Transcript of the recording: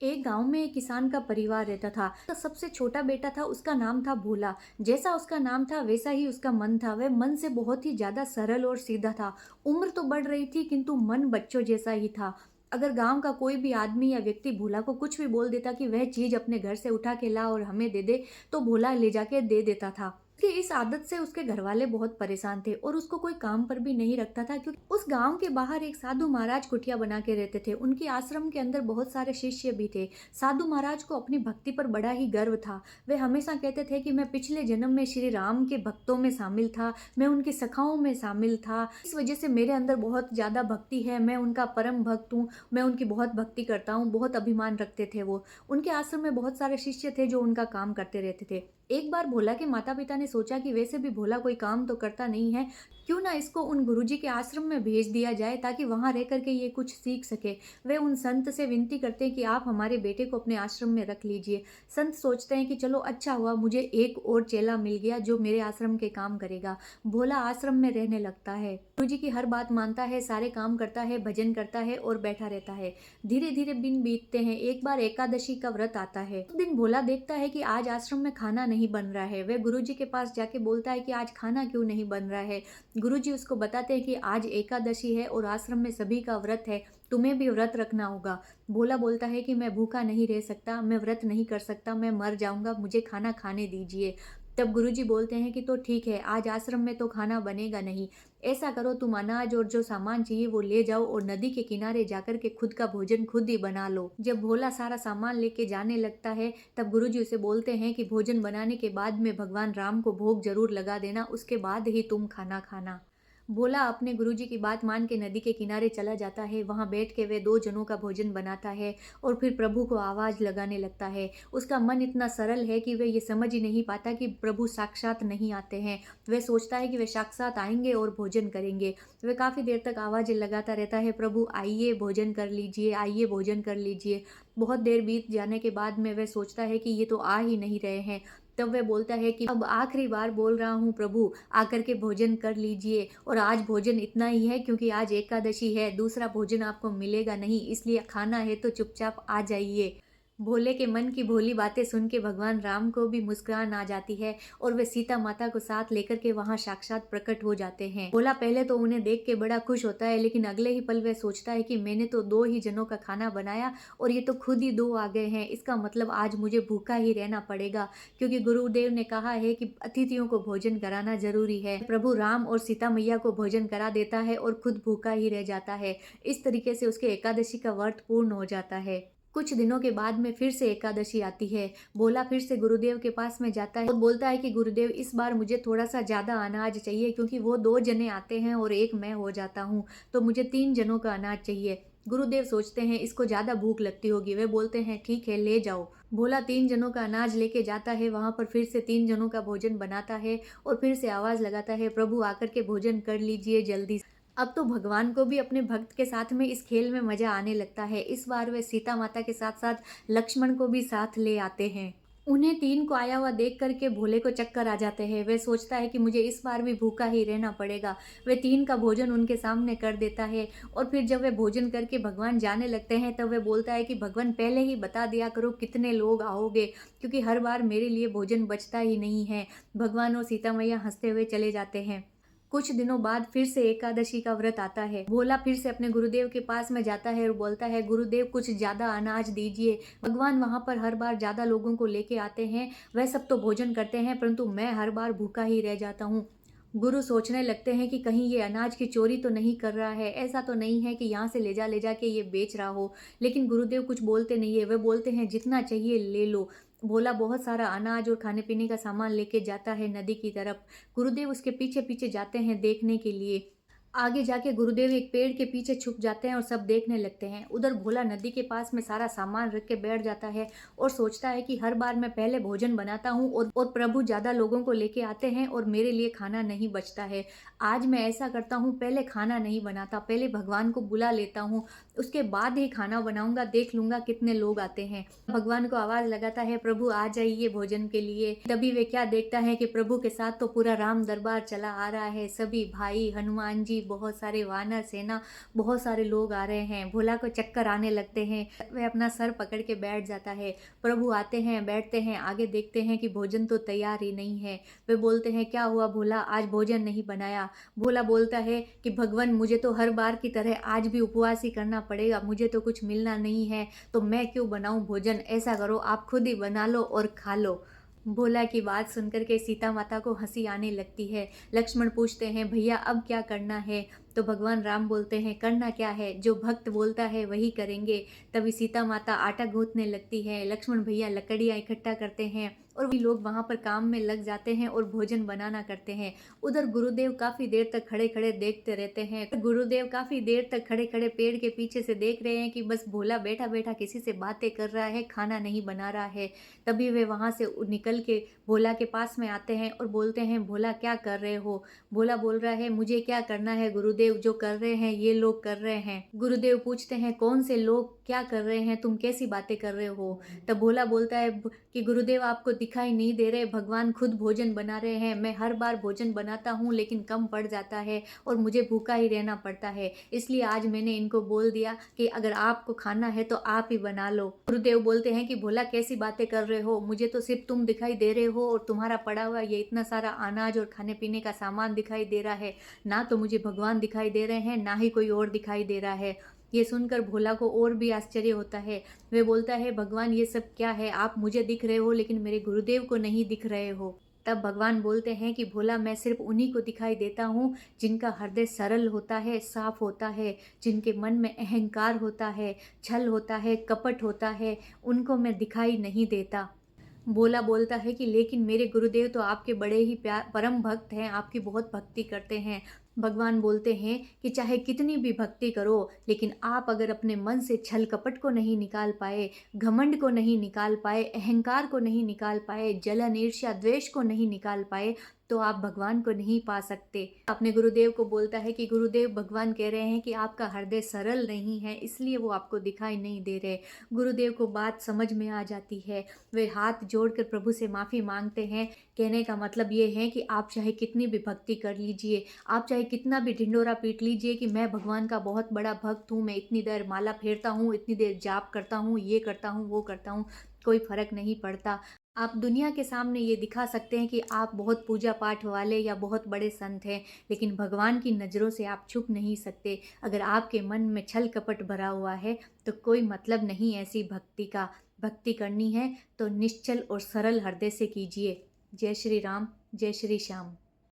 एक गांव में एक किसान का परिवार रहता था। तो सबसे छोटा बेटा था, उसका नाम था भोला। जैसा उसका नाम था वैसा ही उसका मन था। वह मन से बहुत ही ज्यादा सरल और सीधा था। उम्र तो बढ़ रही थी किंतु मन बच्चों जैसा ही था। अगर गांव का कोई भी आदमी या व्यक्ति भोला को कुछ भी बोल देता कि वह चीज अपने घर से उठा के ला और हमें दे दे, तो भोला ले जाके दे देता था। उसकी इस आदत से उसके घर वाले बहुत परेशान थे और उसको कोई काम पर भी नहीं रखता था, क्योंकि उस गांव के बाहर एक साधु महाराज कुटिया बना के रहते थे। उनके आश्रम के अंदर बहुत सारे शिष्य भी थे। साधु महाराज को अपनी भक्ति पर बड़ा ही गर्व था। वे हमेशा कहते थे कि मैं पिछले जन्म में श्री राम के भक्तों में शामिल था, मैं उनकी सखाओं में शामिल था, इस वजह से मेरे अंदर बहुत ज्यादा भक्ति है, मैं उनका परम भक्त हूँ, मैं उनकी बहुत भक्ति करता हूँ। बहुत अभिमान रखते थे वो। उनके आश्रम में बहुत सारे शिष्य थे जो उनका काम करते रहते थे। एक बार भोला के माता पिता ने सोचा कि वैसे भी भोला कोई काम तो करता नहीं है, क्यों ना इसको उन गुरुजी के आश्रम में भेज दिया जाए ताकि वहां रह करके ये कुछ सीख सके। वे उन संत से विनती करते हैं कि आप हमारे बेटे को अपने आश्रम में रख लीजिए। संत सोचते हैं कि चलो अच्छा हुआ, मुझे एक और चेला मिल गया जो मेरे आश्रम के काम करेगा। भोला आश्रम में रहने लगता है, गुरुजी की हर बात मानता है, सारे काम करता है, भजन करता है और बैठा रहता है। धीरे धीरे दिन बीतते हैं। एक बार एकादशी का व्रत आता है। उस दिन भोला देखता है कि आज आश्रम में खाना नहीं बन रहा है। वह गुरुजी के पास जाके बोलता है कि आज खाना क्यों नहीं बन रहा है। गुरुजी उसको बताते हैं कि आज एकादशी है और आश्रम में सभी का व्रत है, तुम्हें भी व्रत रखना होगा। भोला बोलता है कि मैं भूखा नहीं रह सकता, मैं व्रत नहीं कर सकता, मैं मर जाऊंगा, मुझे खाना खाने दीजिए। तब गुरुजी बोलते हैं कि तो ठीक है, आज आश्रम में तो खाना बनेगा नहीं। ऐसा करो, तुम अनाज और जो सामान चाहिए वो ले जाओ और नदी के किनारे जाकर के खुद का भोजन खुद ही बना लो। जब भोला सारा सामान लेके जाने लगता है तब गुरुजी उसे बोलते हैं कि भोजन बनाने के बाद में भगवान राम को भोग जरूर लगा देना, उसके बाद ही तुम खाना खाना। भोला अपने गुरुजी की बात मान के नदी के किनारे चला जाता है। वहां बैठ के वे दो जनों का भोजन बनाता है और फिर प्रभु को आवाज लगाने लगता है। उसका मन इतना सरल है कि वे ये समझ ही नहीं पाता कि प्रभु साक्षात नहीं आते हैं। वह सोचता है कि वे साक्षात आएंगे और भोजन करेंगे। वह काफी देर तक आवाजें लगाता रहता है, प्रभु आइए भोजन कर लीजिए, आइए भोजन कर लीजिए। बहुत देर बीत जाने के बाद में वह सोचता है कि ये तो आ ही नहीं रहे हैं। तब वह बोलता है कि अब आखिरी बार बोल रहा हूँ प्रभु, आकर के भोजन कर लीजिए। और आज भोजन इतना ही है क्योंकि आज एकादशी है, दूसरा भोजन आपको मिलेगा नहीं, इसलिए खाना है तो चुपचाप आ जाइए। भोले के मन की भोली बातें सुन के भगवान राम को भी मुस्कुरान आ जाती है और वे सीता माता को साथ लेकर के वहां साक्षात प्रकट हो जाते हैं। भोला पहले तो उन्हें देख के बड़ा खुश होता है, लेकिन अगले ही पल वह सोचता है कि मैंने तो दो ही जनों का खाना बनाया और ये तो खुद ही दो आ गए हैं। इसका मतलब आज मुझे भूखा ही रहना पड़ेगा, क्योंकि गुरुदेव ने कहा है कि अतिथियों को भोजन कराना जरूरी है। प्रभु राम और सीता मैया को भोजन करा देता है और खुद भूखा ही रह जाता है। इस तरीके से उसके एकादशी का व्रत पूर्ण हो जाता है। कुछ दिनों के बाद में फिर से एकादशी आती है। भोला फिर से गुरुदेव के पास में जाता है और बोलता है कि गुरुदेव इस बार मुझे थोड़ा सा ज्यादा अनाज चाहिए, क्योंकि वो दो जने आते हैं और एक मैं हो जाता हूँ, तो मुझे 3 जनों का अनाज चाहिए। गुरुदेव सोचते हैं इसको ज्यादा भूख लगती होगी। वे बोलते हैं ठीक है, ले जाओ। भोला 3 जनों का अनाज लेके जाता है, वहां पर फिर से 3 जनों का भोजन बनाता है और फिर से आवाज लगाता है, प्रभु आकर के भोजन कर लीजिए जल्दी। अब तो भगवान को भी अपने भक्त के साथ में इस खेल में मजा आने लगता है। इस बार वे सीता माता के साथ साथ लक्ष्मण को भी साथ ले आते हैं। उन्हें 3 को आया हुआ देख करके भोले को चक्कर आ जाते हैं। वह सोचता है कि मुझे इस बार भी भूखा ही रहना पड़ेगा। वे 3 का भोजन उनके सामने कर देता है और फिर जब वे भोजन करके भगवान जाने लगते हैं तब वे बोलता है कि भगवान पहले ही बता दिया करो कितने लोग आओगे, क्योंकि हर बार मेरे लिए भोजन बचता ही नहीं है। भगवान और सीता मैया हंसते हुए चले जाते हैं। कुछ दिनों बाद फिर से एकादशी का व्रत आता है। भोला फिर से अपने गुरुदेव के पास में जाता है और बोलता है, गुरुदेव कुछ ज्यादा अनाज दीजिए। भगवान वहां पर हर बार ज्यादा लोगों को लेके आते हैं। वह सब तो भोजन करते हैं परंतु मैं हर बार भूखा ही रह जाता हूँ। गुरु सोचने लगते हैं कि कहीं ये अनाज की चोरी तो नहीं कर रहा है, ऐसा तो नहीं है कि यहाँ से ले जा के ये बेच रहा हो। लेकिन गुरुदेव कुछ बोलते नहीं है। वे बोलते हैं जितना चाहिए ले लो। भोला बहुत सारा अनाज और खाने पीने का सामान लेके जाता है नदी की तरफ। गुरुदेव उसके पीछे पीछे जाते हैं देखने के लिए। आगे जाके गुरुदेव एक पेड़ के पीछे छुप जाते हैं और सब देखने लगते हैं। उधर भोला नदी के पास में सारा सामान रख के बैठ जाता है और सोचता है कि हर बार मैं पहले भोजन बनाता हूँ और प्रभु ज्यादा लोगों को लेके आते हैं और मेरे लिए खाना नहीं बचता है। आज मैं ऐसा करता हूँ, पहले खाना नहीं बनाता, पहले भगवान को बुला लेता हूँ, उसके बाद ही खाना बनाऊंगा, देख लूंगा कितने लोग आते हैं। भगवान को आवाज लगाता है, प्रभु आ जाइए भोजन के लिए। तभी वे क्या देखता है कि प्रभु के साथ तो पूरा राम दरबार चला आ रहा है। सभी भाई, हनुमान जी, बहुत सारे वानर सेना, बहुत सारे लोग आ रहे हैं। भोला को चक्कर आने लगते हैं, वह अपना सर पकड़ के बैठ जाता है। प्रभु आते हैं, बैठते हैं, आगे देखते हैं कि भोजन तो तैयार ही नहीं है। वे बोलते हैं क्या हुआ भोला, आज भोजन नहीं बनाया। भोला बोलता है कि भगवान मुझे तो हर बार की तरह आज भी उपवास ही करना पड़ेगा, मुझे तो कुछ मिलना नहीं है, तो मैं क्यों बनाऊं भोजन, ऐसा करो आप खुद ही बना लो और खा लो। भोला की बात सुनकर के सीता माता को हंसी आने लगती है। लक्ष्मण पूछते हैं भैया अब क्या करना है, तो भगवान राम बोलते हैं करना क्या है, जो भक्त बोलता है वही करेंगे। तभी सीता माता आटा गूंथने लगती है, लक्ष्मण भैया लकड़ियाँ इकट्ठा करते हैं और भी लोग वहाँ पर काम में लग जाते हैं और भोजन बनाना करते हैं। उधर गुरुदेव काफ़ी देर तक खड़े खड़े देखते रहते हैं। गुरुदेव काफ़ी देर तक खड़े खड़े पेड़ के पीछे से देख रहे हैं कि बस भोला बैठा बैठा किसी से बातें कर रहा है, खाना नहीं बना रहा है। तभी वे वहाँ से निकल के भोला के पास में आते हैं और बोलते हैं भोला क्या कर रहे हो। भोला बोल रहा है मुझे क्या करना है गुरुदेव, जो कर रहे हैं ये लोग कर रहे हैं। गुरुदेव पूछते हैं कौन से लोग क्या कर रहे हैं, तुम कैसी बातें कर रहे हो। तब भोला बोलता है कि गुरुदेव आपको दिखाई नहीं दे रहे, भगवान खुद भोजन बना रहे हैं। मैं हर बार भोजन बनाता हूँ लेकिन कम पड़ जाता है और मुझे भूखा ही रहना पड़ता है, इसलिए आज मैंने इनको बोल दिया कि अगर आपको खाना है तो आप ही बना लो। गुरुदेव बोलते हैं कि भोला कैसी बातें कर रहे हो, मुझे तो सिर्फ तुम दिखाई दे रहे हो और तुम्हारा पड़ा हुआ ये इतना सारा अनाज और खाने पीने का सामान दिखाई दे रहा है, ना तो मुझे भगवान दिखाई दे रहे हैं ना ही कोई और दिखाई दे रहा है। ये सुनकर भोला को और भी आश्चर्य होता है। वे बोलता है भगवान ये सब क्या है, आप मुझे दिख रहे हो लेकिन मेरे गुरुदेव को नहीं दिख रहे हो। तब भगवान बोलते हैं कि भोला मैं सिर्फ उन्हीं को दिखाई देता हूँ जिनका हृदय सरल होता है, साफ होता है, जिनके मन में अहंकार होता है, छल होता है, कपट होता है, उनको मैं दिखाई नहीं देता। भोला बोलता है कि लेकिन मेरे गुरुदेव तो आपके बड़े ही प्यार परम भक्त हैं, आपकी बहुत भक्ति करते हैं। भगवान बोलते हैं कि चाहे कितनी भी भक्ति करो लेकिन आप अगर अपने मन से छल कपट को नहीं निकाल पाए, घमंड को नहीं निकाल पाए, अहंकार को नहीं निकाल पाए, जलन ईर्ष्या द्वेष को नहीं निकाल पाए, तो आप भगवान को नहीं पा सकते। अपने गुरुदेव को बोलता है कि गुरुदेव भगवान कह रहे हैं कि आपका हृदय सरल नहीं है, इसलिए वो आपको दिखाई नहीं दे रहे। गुरुदेव को बात समझ में आ जाती है। वे हाथ जोड़कर प्रभु से माफ़ी मांगते हैं। कहने का मतलब ये है कि आप चाहे कितनी भी भक्ति कर लीजिए, आप चाहे कितना भी ढिंडोरा पीट लीजिए कि मैं भगवान का बहुत बड़ा भक्त हूँ, मैं इतनी देर माला फेरता हूँ, इतनी देर जाप करता हूँ, ये करता हूँ, वो करता हूँ, कोई फर्क नहीं पड़ता। आप दुनिया के सामने ये दिखा सकते हैं कि आप बहुत पूजा पाठ वाले या बहुत बड़े संत हैं, लेकिन भगवान की नज़रों से आप छुप नहीं सकते। अगर आपके मन में छल कपट भरा हुआ है तो कोई मतलब नहीं ऐसी भक्ति का। भक्ति करनी है तो निश्चल और सरल हृदय से कीजिए। जय श्री राम, जय श्री श्याम।